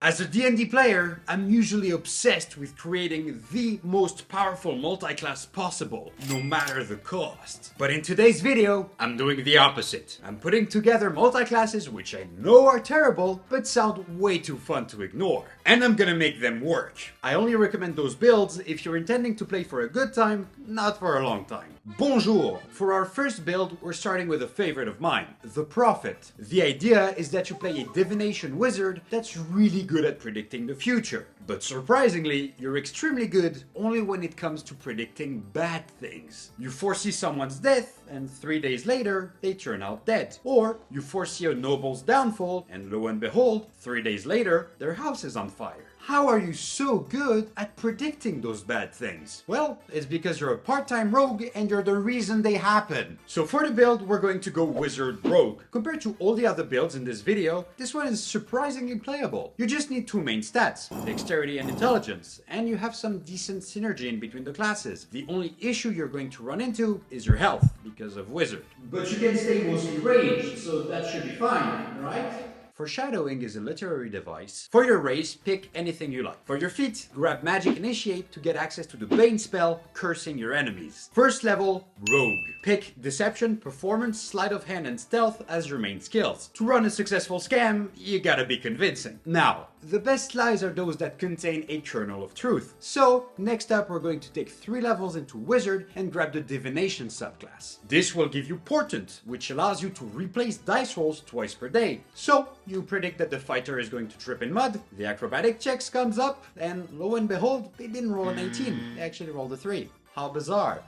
As a D&D player, I'm usually obsessed with creating the most powerful multi-class possible, no matter the cost. But in today's video, I'm doing the opposite. I'm putting together multi-classes which I know are terrible, but sound way too fun to ignore. And I'm gonna make them work. I only recommend those builds if you're intending to play for a good time, not for a long time. Bonjour! For our first build, we're starting with a favorite of mine, the Prophet. The idea is that you play a divination wizard that's really good at predicting the future. But surprisingly, you're extremely good only when it comes to predicting bad things. You foresee someone's death, and 3 days later, they turn out dead. Or you foresee a noble's downfall, and lo and behold, 3 days later, their house is on fire. How are you so good at predicting those bad things? Well, it's because you're a part-time rogue and you're the reason they happen. So for the build, we're going to go wizard rogue. Compared to all the other builds in this video, this one is surprisingly playable. You just need two main stats, dexterity and intelligence, and you have some decent synergy in between the classes. The only issue you're going to run into is your health, because of wizard. But you can stay mostly ranged, so that should be fine, right? Foreshadowing is a literary device. For your race, pick anything you like. For your feat, grab Magic Initiate to get access to the Bane spell, cursing your enemies. First level, Rogue. Pick Deception, Performance, Sleight of Hand, and Stealth as your main skills. To run a successful scam, you gotta be convincing. Now, the best lies are those that contain a kernel of truth. So, next up we're going to take 3 levels into Wizard and grab the Divination subclass. This will give you Portent, which allows you to replace dice rolls twice per day. So, you predict that the fighter is going to trip in mud, the acrobatic checks comes up, and lo and behold, they didn't roll an 18, they actually rolled a 3. How bizarre.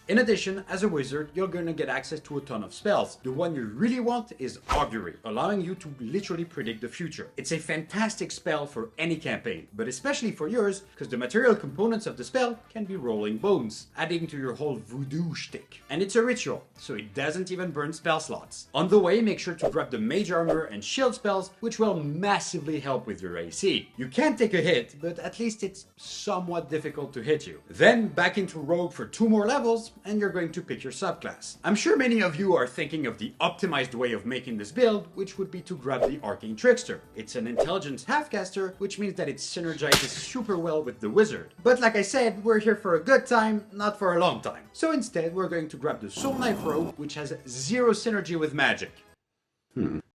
In addition, as a wizard, you're gonna get access to a ton of spells. The one you really want is Augury, allowing you to literally predict the future. It's a fantastic spell for any campaign, but especially for yours, because the material components of the spell can be rolling bones, adding to your whole voodoo shtick. And it's a ritual, so it doesn't even burn spell slots. On the way, make sure to grab the mage armor and shield spells, which will massively help with your AC. You can take a hit, but at least it's somewhat difficult to hit you. Then, back into rogue for 2 more levels, and you're going to pick your subclass. I'm sure many of you are thinking of the optimized way of making this build, which would be to grab the Arcane Trickster. It's an intelligence halfcaster, which means that it synergizes super well with the wizard. But like I said, we're here for a good time, not for a long time. So instead, we're going to grab the Soul Knife Rogue, which has 0 synergy with magic.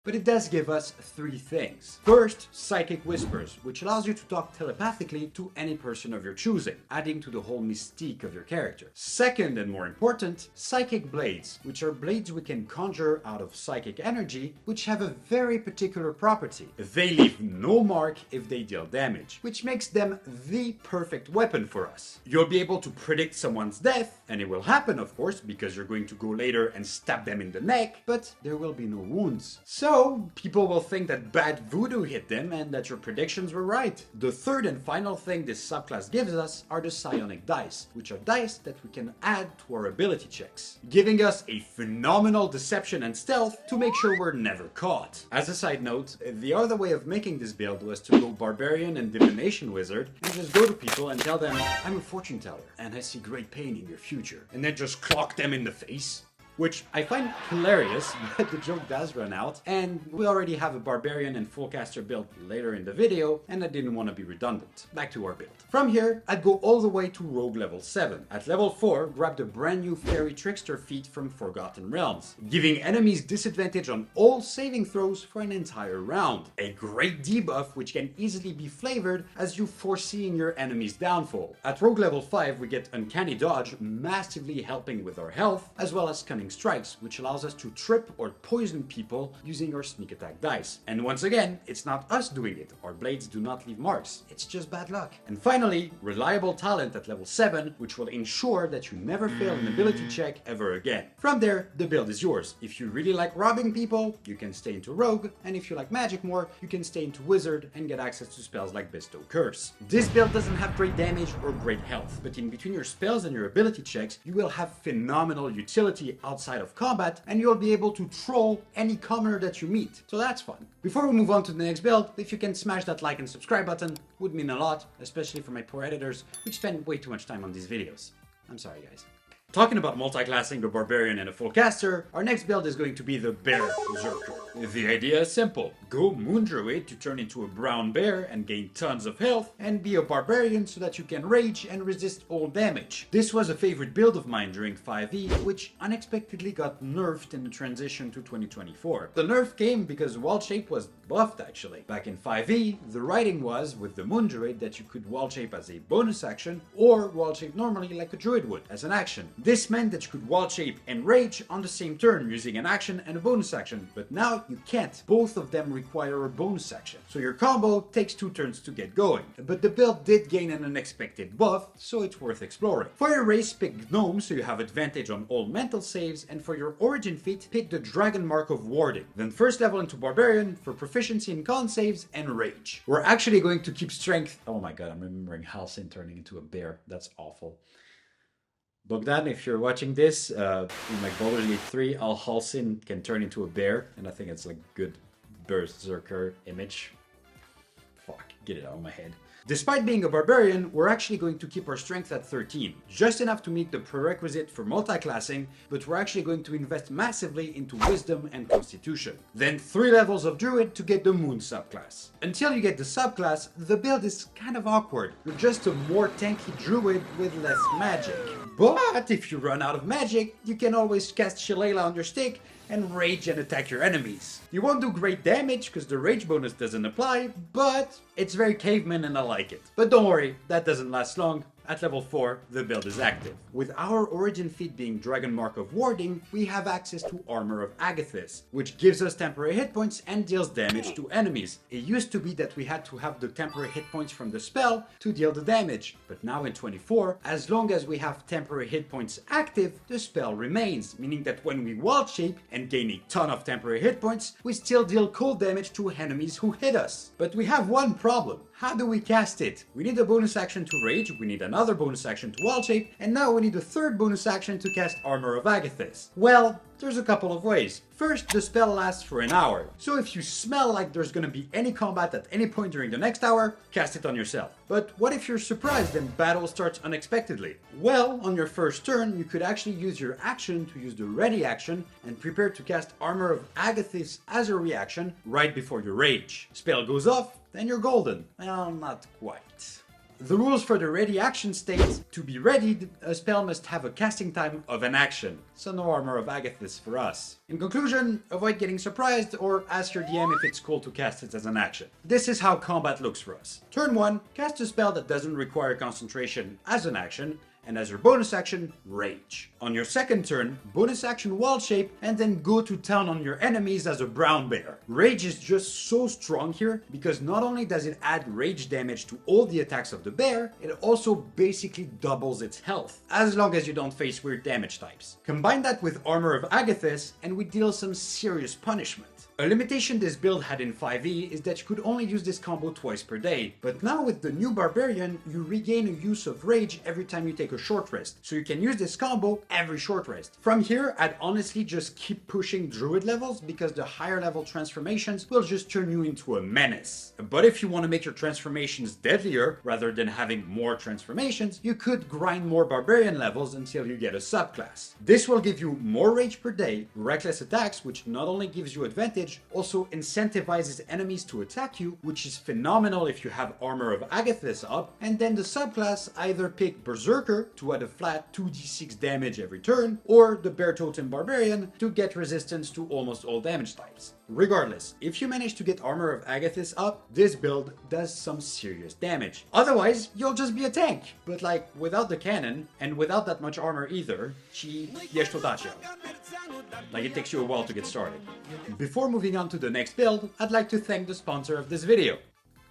But it does give us 3 things. First, Psychic Whispers, which allows you to talk telepathically to any person of your choosing, adding to the whole mystique of your character. Second, and more important, Psychic Blades, which are blades we can conjure out of psychic energy, which have a very particular property. They leave no mark if they deal damage, which makes them the perfect weapon for us. You'll be able to predict someone's death, and it will happen, of course, because you're going to go later and stab them in the neck, but there will be no wounds. So people will think that bad voodoo hit them and that your predictions were right. The third and final thing this subclass gives us are the psionic dice, which are dice that we can add to our ability checks, giving us a phenomenal deception and stealth to make sure we're never caught. As a side note, the other way of making this build was to go barbarian and divination wizard and just go to people and tell them, I'm a fortune teller and I see great pain in your future, and then just clock them in the face. Which I find hilarious, but the joke does run out, and we already have a barbarian and fullcaster build later in the video, and I didn't want to be redundant. Back to our build. From here, I'd go all the way to rogue level 7. At level 4, grab the brand new fairy trickster feat from Forgotten Realms, giving enemies disadvantage on all saving throws for an entire round. A great debuff which can easily be flavored as you foreseeing your enemy's downfall. At rogue level 5, we get uncanny dodge, massively helping with our health, as well as cunning strikes, which allows us to trip or poison people using our sneak attack dice. And once again, it's not us doing it. Our blades do not leave marks. It's just bad luck. And finally, reliable talent at level 7, which will ensure that you never fail an ability check ever again. From there, the build is yours. If you really like robbing people, you can stay into rogue, and if you like magic more, you can stay into wizard and get access to spells like bestow curse. This build doesn't have great damage or great health, but in between your spells and your ability checks, you will have phenomenal utility outside of combat, and you'll be able to troll any commoner that you meet. So that's fun. Before we move on to the next build, if you can smash that like and subscribe button, would mean a lot, especially for my poor editors, which spend way too much time on these videos. I'm sorry, guys. Talking about multiclassing the Barbarian and a full caster, our next build is going to be the Bear Berserker. The idea is simple. Go Moon Druid to turn into a brown bear and gain tons of health, and be a Barbarian so that you can rage and resist all damage. This was a favorite build of mine during 5e, which unexpectedly got nerfed in the transition to 2024. The nerf came because wall shape was buffed actually. Back in 5e, the writing was, with the Moon Druid, that you could wall shape as a bonus action, or wall shape normally like a druid would, as an action. This meant that you could wall shape and rage on the same turn using an action and a bonus action, but now you can't. Both of them require a bonus action. So your combo takes 2 turns to get going. But the build did gain an unexpected buff, so it's worth exploring. For your race, pick Gnome so you have advantage on all mental saves, and for your origin feat, pick the Dragon Mark of Warding. Then first level into Barbarian for proficiency in con saves and rage. We're actually going to keep strength. Oh my god, I'm remembering Halcyon turning into a bear. That's awful. Bogdan, if you're watching this, in like Baldur's Gate 3, Al Halcyon can turn into a bear, and I think it's like good berserker image. Fuck, get it out of my head. Despite being a barbarian, we're actually going to keep our strength at 13, just enough to meet the prerequisite for multiclassing, but we're actually going to invest massively into wisdom and constitution. Then 3 levels of druid to get the moon subclass. Until you get the subclass, the build is kind of awkward. You're just a more tanky druid with less magic. But if you run out of magic, you can always cast Shillelagh on your stick and rage and attack your enemies. You won't do great damage because the rage bonus doesn't apply, but it's very caveman and I like it. But don't worry, that doesn't last long. At level 4, the build is active. With our origin feat being Dragon Mark of Warding, we have access to Armor of Agathis, which gives us temporary hit points and deals damage to enemies. It used to be that we had to have the temporary hit points from the spell to deal the damage, but now in 24, as long as we have temporary hit points active, the spell remains, meaning that when we wall shape and gain a ton of temporary hit points, we still deal cold damage to enemies who hit us. But we have one problem. How do we cast it? We need a bonus action to rage, we need another bonus action to wall shape, and now we need a third bonus action to cast Armor of Agathis. Well, there's a couple of ways. First, the spell lasts for an hour, so if you smell like there's gonna be any combat at any point during the next hour, cast it on yourself. But what if you're surprised and battle starts unexpectedly? Well, on your first turn, you could actually use your action to use the ready action and prepare to cast Armor of Agathis as a reaction right before your rage. Spell goes off, then you're golden. Well, not quite. The rules for the ready action state, to be readied, a spell must have a casting time of an action, so no Armor of Agathis for us. In conclusion, avoid getting surprised or ask your DM if it's cool to cast it as an action. This is how combat looks for us. Turn 1, cast a spell that doesn't require concentration as an action, and as your bonus action, rage. On your second turn, bonus action wall shape, and then go to town on your enemies as a brown bear. Rage is just so strong here, because not only does it add rage damage to all the attacks of the bear, it also basically doubles its health, as long as you don't face weird damage types. Combine that with Armor of Agathis, and we deal some serious punishment. A limitation this build had in 5e is that you could only use this combo twice per day, but now with the new Barbarian, you regain a use of Rage every time you take a short rest, so you can use this combo every short rest. From here, I'd honestly just keep pushing Druid levels because the higher level transformations will just turn you into a menace. But if you want to make your transformations deadlier, rather than having more transformations, you could grind more Barbarian levels until you get a subclass. This will give you more Rage per day, reckless attacks, which not only gives you advantage, also incentivizes enemies to attack you, which is phenomenal if you have Armor of Agathis up, and then the subclass either pick Berserker to add a flat 2d6 damage every turn, or the Bear Totem Barbarian to get resistance to almost all damage types. Regardless, if you manage to get Armor of Agathis up, this build does some serious damage. Otherwise, you'll just be a tank, but like without the cannon, and without that much armor either, like it takes you a while to get started. Before moving on to the next build, I'd like to thank the sponsor of this video.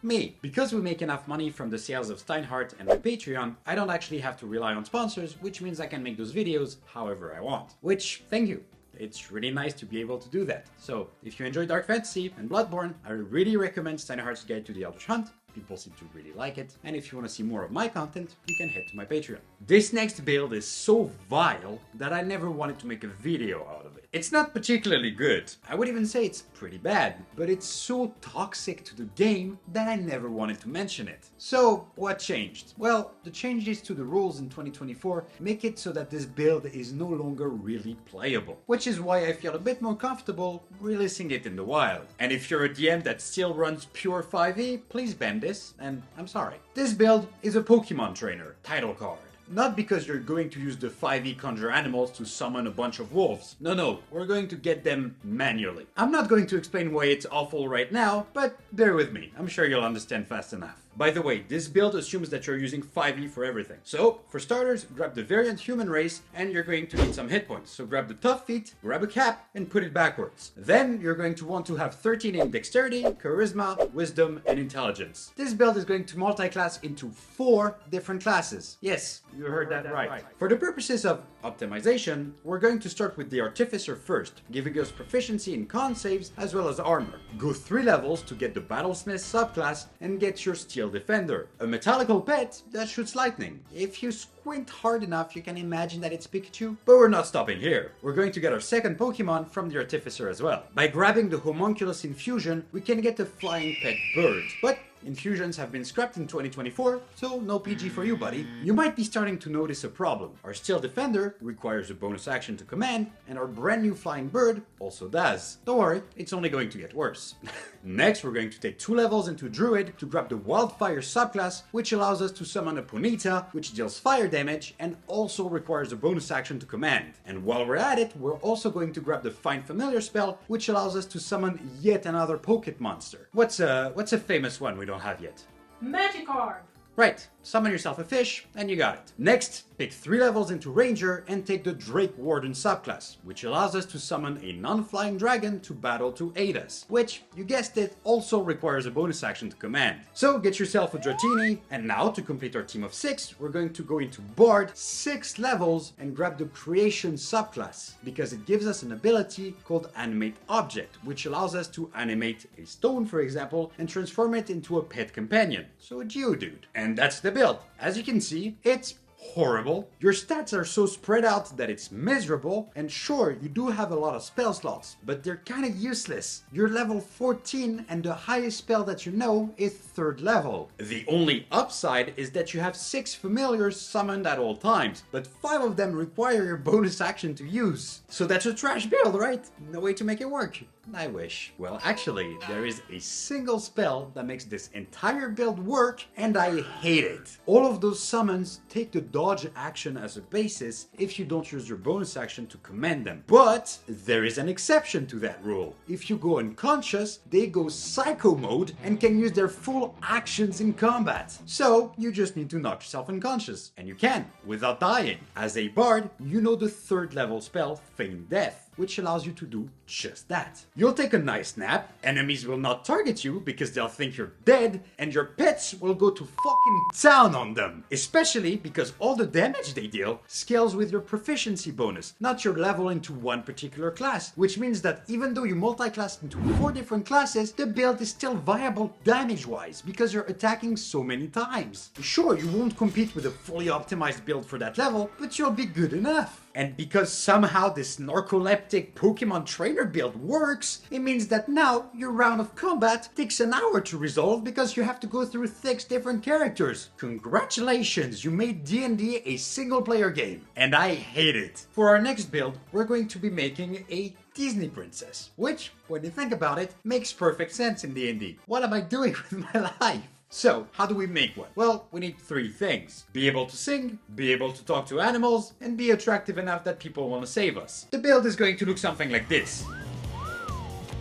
Me. Because we make enough money from the sales of Steinhardt and my Patreon, I don't actually have to rely on sponsors, which means I can make those videos however I want. Which, thank you. It's really nice to be able to do that. So, if you enjoy Dark Fantasy and Bloodborne, I really recommend Steinhardt's Guide to the Eldritch Hunt. People seem to really like it. And if you want to see more of my content, you can head to my Patreon. This next build is so vile that I never wanted to make a video out of it. It's not particularly good. I would even say it's pretty bad, but it's so toxic to the game that I never wanted to mention it. So, what changed? Well, the changes to the rules in 2024 make it so that this build is no longer really playable, which is why I feel a bit more comfortable releasing it in the wild. And if you're a DM that still runs pure 5e, please ban this, and I'm sorry. This build is a Pokemon trainer title card. Not because you're going to use the 5e conjure animals to summon a bunch of wolves. No, we're going to get them manually. I'm not going to explain why it's awful right now, but bear with me. I'm sure you'll understand fast enough. By the way, this build assumes that you're using 5e for everything. So, for starters, grab the variant human race and you're going to need some hit points. So grab the tough feet, grab a cap, and put it backwards. Then, you're going to want to have 13 in dexterity, charisma, wisdom, and intelligence. This build is going to multi-class into 4 different classes. Yes, you heard that right. For the purposes of optimization, we're going to start with the Artificer first, giving us proficiency in con saves as well as armor. Go 3 levels to get the Battlesmith subclass and get your Steel Defender, a metallical pet that shoots lightning. If you squint hard enough, you can imagine that it's Pikachu. But we're not stopping here. We're going to get our second Pokemon from the Artificer as well. By grabbing the Homunculus Infusion, we can get a flying pet bird. But infusions have been scrapped in 2024, so no PG for you, buddy. You might be starting to notice a problem. Our Steel Defender requires a bonus action to command, and our brand new flying bird also does. Don't worry, it's only going to get worse. Next, we're going to take 2 levels into Druid to grab the Wildfire subclass, which allows us to summon a Ponyta, which deals fire damage and also requires a bonus action to command. And while we're at it, we're also going to grab the Find Familiar spell, which allows us to summon yet another Pocket monster. What's a famous one we don't have yet? Magikarp! Right, summon yourself a fish, and you got it. Next, pick 3 levels into Ranger and take the Drake Warden subclass, which allows us to summon a non-flying dragon to battle to aid us, which, you guessed it, also requires a bonus action to command. So get yourself a Dratini, and now to complete our team of 6, we're going to go into Bard 6 levels and grab the Creation subclass, because it gives us an ability called Animate Object, which allows us to animate a stone, for example, and transform it into a pet companion. So a Geodude. And that's the build. As you can see, it's horrible. Your stats are so spread out that it's miserable, and sure, you do have a lot of spell slots, but they're kinda useless. You're level 14 and the highest spell that you know is 3rd level. The only upside is that you have 6 familiars summoned at all times, but 5 of them require your bonus action to use. So that's a trash build, right? No way to make it work. I wish. Well, actually, there is a single spell that makes this entire build work, and I hate it. All of those summons take the dodge action as a basis if you don't use your bonus action to command them. But there is an exception to that rule. If you go unconscious, they go psycho mode and can use their full actions in combat. So you just need to knock yourself unconscious, and you can, without dying. As a bard, you know the 3rd level spell, Feign Death, which allows you to do just that. You'll take a nice nap, enemies will not target you because they'll think you're dead, and your pets will go to fucking town on them. Especially because all the damage they deal scales with your proficiency bonus, not your level into one particular class, which means that even though you multi-class into 4 different classes, the build is still viable damage-wise because you're attacking so many times. Sure, you won't compete with a fully optimized build for that level, but you'll be good enough. And because somehow this narcoleptic Pokemon trainer build works, it means that now your round of combat takes an hour to resolve because you have to go through 6 different characters. Congratulations, you made D&D a single player game. And I hate it. For our next build, we're going to be making a Disney princess, which, when you think about it, makes perfect sense in D&D. What am I doing with my life? So, how do we make one? Well, we need 3 things. Be able to sing, be able to talk to animals, and be attractive enough that people want to save us. The build is going to look something like this.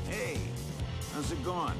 Hey, how's it going?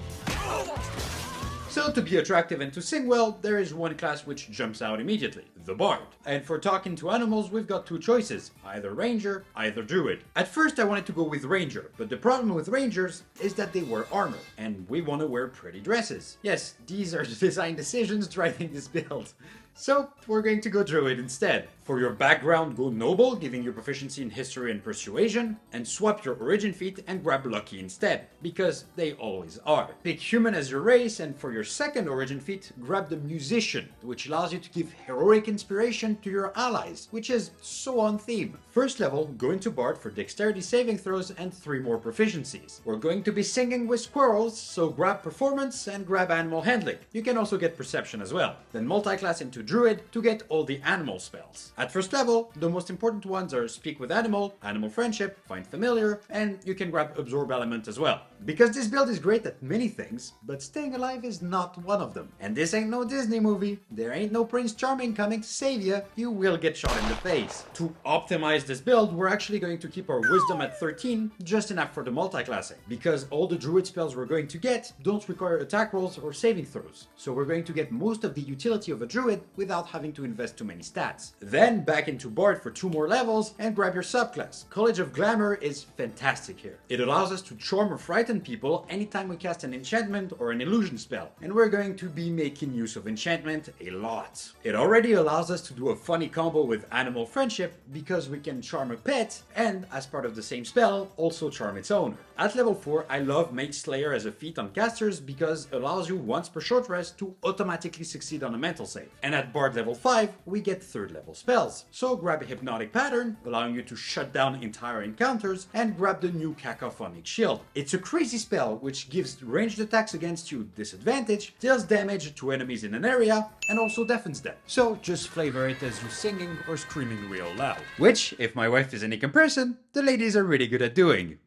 So to be attractive and to sing well, there is one class which jumps out immediately, the Bard. And for talking to animals, we've got 2 choices, either Ranger, either Druid. At first I wanted to go with Ranger, but the problem with Rangers is that they wear armor, and we want to wear pretty dresses. Yes, these are the design decisions driving this build. So, we're going to go Druid instead. For your background, go Noble, giving you proficiency in History and Persuasion, and swap your Origin feat and grab Lucky instead, because they always are. Pick Human as your race, and for your your second origin feat, grab the Musician, which allows you to give heroic inspiration to your allies, which is so on theme. First level, go into Bard for dexterity saving throws and 3 more proficiencies. We're going to be singing with squirrels, so grab performance and grab animal handling. You can also get perception as well. Then multiclass into Druid to get all the animal spells. At first level, the most important ones are Speak with Animal, Animal Friendship, Find Familiar, and you can grab Absorb Element as well. Because this build is great at many things, but staying alive is not one of them. And this ain't no Disney movie. There ain't no Prince Charming coming to save you. You will get shot in the face. To optimize this build, we're actually going to keep our wisdom at 13, just enough for the multiclassing. Because all the druid spells we're going to get don't require attack rolls or saving throws. So we're going to get most of the utility of a druid without having to invest too many stats. Then back into Bard for 2 more levels and grab your subclass. College of Glamour is fantastic here. It allows us to charm or frighten people anytime we cast an enchantment or an illusion spell, and we're going to be making use of enchantment a lot. It already allows us to do a funny combo with Animal Friendship because we can charm a pet and, as part of the same spell, also charm its owner. At level 4, I love Mage Slayer as a feat on casters because it allows you once per short rest to automatically succeed on a mental save. And at Bard level 5, we get 3rd level spells. So grab a Hypnotic Pattern, allowing you to shut down entire encounters, and grab the new Cacophonic Shield. It's a crazy spell which gives ranged attacks against you disadvantage, deals damage to enemies in an area, and also deafens them. So just flavor it as you singing or screaming real loud. Which, if my wife is any comparison, the ladies are really good at doing.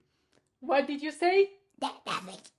What did you say? That perfect.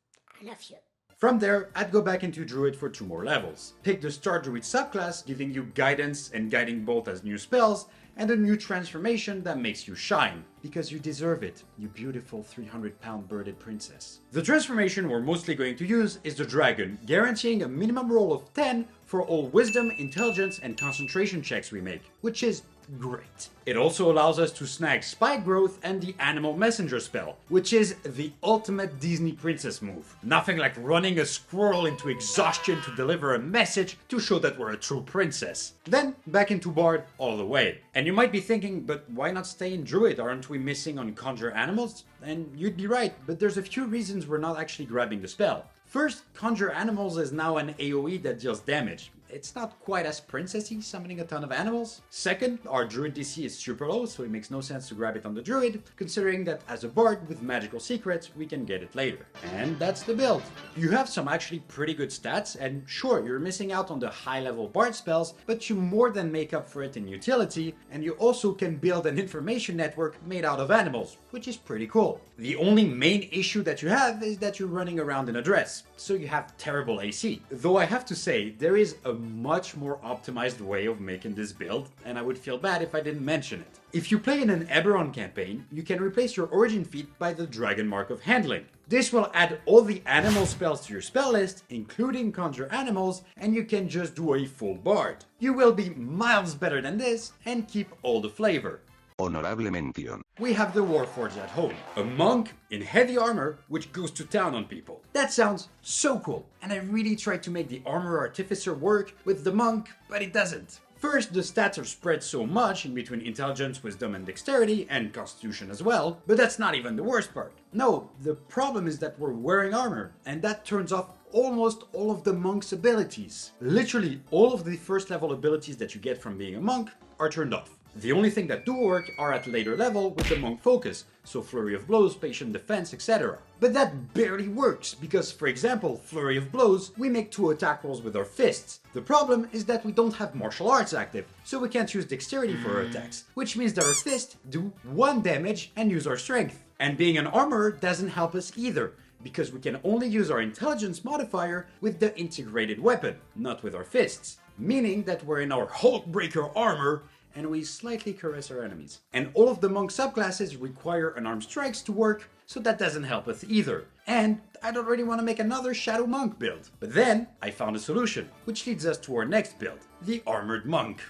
I love you. From there, I'd go back into Druid for 2 more levels. Pick the Star Druid subclass, giving you Guidance and Guiding Bolt as new spells, and a new transformation that makes you shine. Because you deserve it, you beautiful 300-pound birded princess. The transformation we're mostly going to use is the Dragon, guaranteeing a minimum roll of 10 for all Wisdom, Intelligence, and Concentration checks we make, which is great. It also allows us to snag Spike Growth and the Animal Messenger spell, which is the ultimate Disney princess move. Nothing like running a squirrel into exhaustion to deliver a message to show that we're a true princess. Then back into Bard all the way. And you might be thinking, but why not stay in Druid? Aren't we missing on Conjure Animals? And you'd be right, but there's a few reasons we're not actually grabbing the spell. First, Conjure Animals is now an AoE that deals damage. It's not quite as princessy, summoning a ton of animals. Second, our Druid DC is super low, so it makes no sense to grab it on the Druid, considering that as a Bard with magical secrets, we can get it later. And that's the build. You have some actually pretty good stats, and sure, you're missing out on the high-level Bard spells, but you more than make up for it in utility, and you also can build an information network made out of animals, which is pretty cool. The only main issue that you have is that you're running around in a dress, so you have terrible AC. Though I have to say, there is a much more optimized way of making this build, and I would feel bad if I didn't mention it. If you play in an Eberron campaign, you can replace your origin feat by the Dragon Mark of Handling. This will add all the animal spells to your spell list, including Conjure Animals, and you can just do a full Bard. You will be miles better than this, and keep all the flavor. Honorable mention. We have the Warforged at home, a monk in heavy armor which goes to town on people. That sounds so cool, and I really tried to make the Armor Artificer work with the monk, but it doesn't. First, the stats are spread so much in between Intelligence, Wisdom, and Dexterity, and Constitution as well, but that's not even the worst part. No, the problem is that we're wearing armor, and that turns off almost all of the monk's abilities. Literally, all of the first level abilities that you get from being a monk are turned off. The only thing that do work are at later level with the monk focus, so Flurry of Blows, Patient Defense, etc. But that barely works, because for example, Flurry of Blows, we make 2 attack rolls with our fists. The problem is that we don't have martial arts active, so we can't use dexterity for our attacks, which means that our fists do 1 damage and use our strength. And being an armorer doesn't help us either, because we can only use our intelligence modifier with the integrated weapon, not with our fists. Meaning that we're in our Hulkbreaker armor, and we slightly caress our enemies. And all of the monk subclasses require unarmed strikes to work, so that doesn't help us either. And I don't really want to make another Shadow Monk build. But then, I found a solution, which leads us to our next build, the Armored Monk.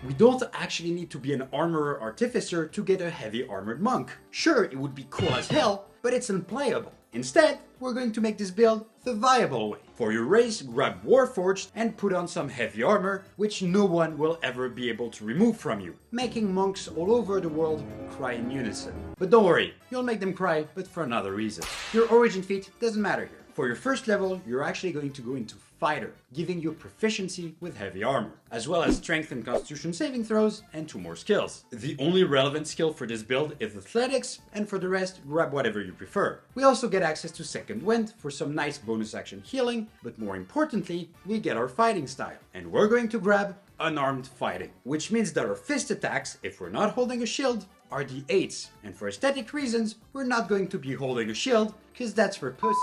We don't actually need to be an Armorer Artificer to get a heavy Armored Monk. Sure, it would be cool as hell, but it's unplayable. Instead, we're going to make this build the viable way. For your race, grab Warforged and put on some heavy armor, which no one will ever be able to remove from you, making monks all over the world cry in unison. But don't worry, you'll make them cry, but for another reason. Your origin feat doesn't matter here. For your first level, you're actually going to go into Fighter, giving you proficiency with heavy armor, as well as strength and constitution saving throws, and 2 more skills. The only relevant skill for this build is athletics, and for the rest, grab whatever you prefer. We also get access to Second Wind for some nice bonus action healing, but more importantly, we get our fighting style. And we're going to grab Unarmed Fighting, which means that our fist attacks, if we're not holding a shield, are D8s. And for aesthetic reasons, we're not going to be holding a shield, because that's for pussies.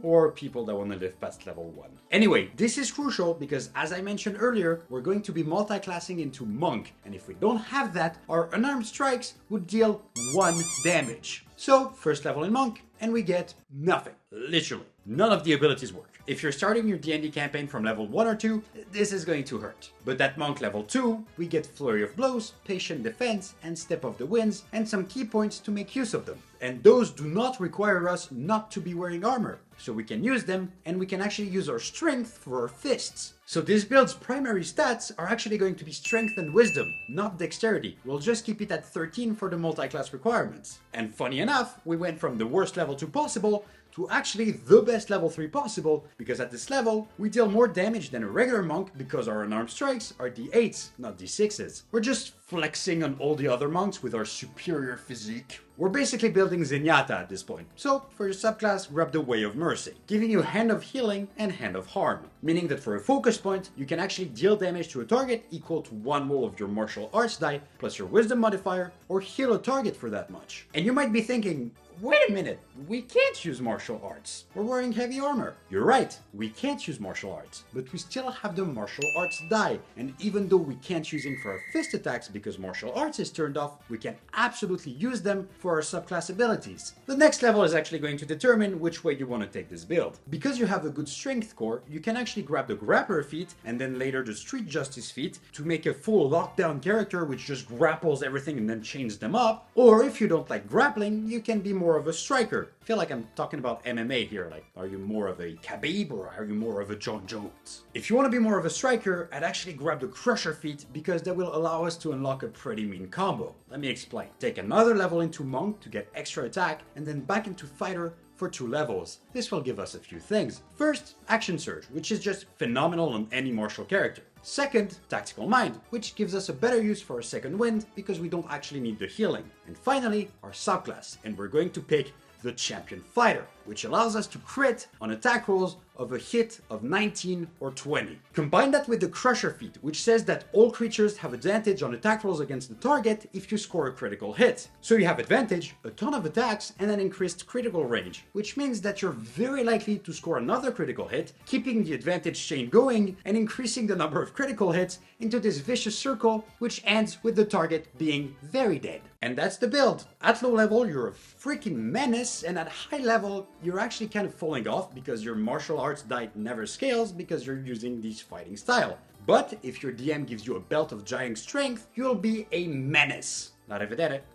Or people that want to live past level 1. Anyway, this is crucial because, as I mentioned earlier, we're going to be multiclassing into Monk, and if we don't have that, our unarmed strikes would deal 1 damage. So, first level in Monk, and we get nothing. Literally. None of the abilities work. If you're starting your D&D campaign from level 1 or 2, this is going to hurt. But at Monk level 2, we get Flurry of Blows, Patient Defense, and Step of the Winds, and some key points to make use of them. And those do not require us not to be wearing armor. So we can use them, and we can actually use our strength for our fists. So this build's primary stats are actually going to be strength and wisdom, not dexterity. We'll just keep it at 13 for the multi-class requirements. And funny enough, we went from the worst level 2 possible to actually the best level 3 possible, because at this level, we deal more damage than a regular monk because our unarmed strikes are D8s, not D6s. We're just flexing on all the other monks with our superior physique. We're basically building Zenyatta at this point. So, for your subclass, grab the Way of Mercy, giving you Hand of Healing and Hand of Harm, meaning that for a focus point, you can actually deal damage to a target equal to 1 roll of your martial arts die plus your wisdom modifier, or heal a target for that much. And you might be thinking, wait a minute, we can't use martial arts. We're wearing heavy armor. You're right, we can't use martial arts, but we still have the martial arts die. And even though we can't use them for our fist attacks because martial arts is turned off, we can absolutely use them for our subclass abilities. The next level is actually going to determine which way you want to take this build. Because you have a good strength core, you can actually grab the Grappler feat and then later the Street Justice feat to make a full lockdown character which just grapples everything and then chains them up. Or if you don't like grappling, you can be more of a striker. I feel like I'm talking about MMA here, like, are you more of a Khabib or are you more of a John Jones? If you want to be more of a striker, I'd actually grab the Crusher feat because that will allow us to unlock a pretty mean combo. Let me explain. Take another level into Monk to get extra attack and then back into Fighter for 2 levels. This will give us a few things. First, Action Surge, which is just phenomenal on any martial character. Second, Tactical Mind, which gives us a better use for our Second Wind because we don't actually need the healing. And finally, our subclass, and we're going to pick the Champion Fighter, which allows us to crit on attack rolls of a hit of 19 or 20. Combine that with the Crusher feat, which says that all creatures have advantage on attack rolls against the target if you score a critical hit. So you have advantage, a ton of attacks, and an increased critical range, which means that you're very likely to score another critical hit, keeping the advantage chain going and increasing the number of critical hits into this vicious circle, which ends with the target being very dead. And that's the build. At low level, you're a freaking menace, and at high level, you're actually kind of falling off because your martial arts die never scales because you're using this fighting style. But if your DM gives you a belt of giant strength, you'll be a menace. Arrivedere.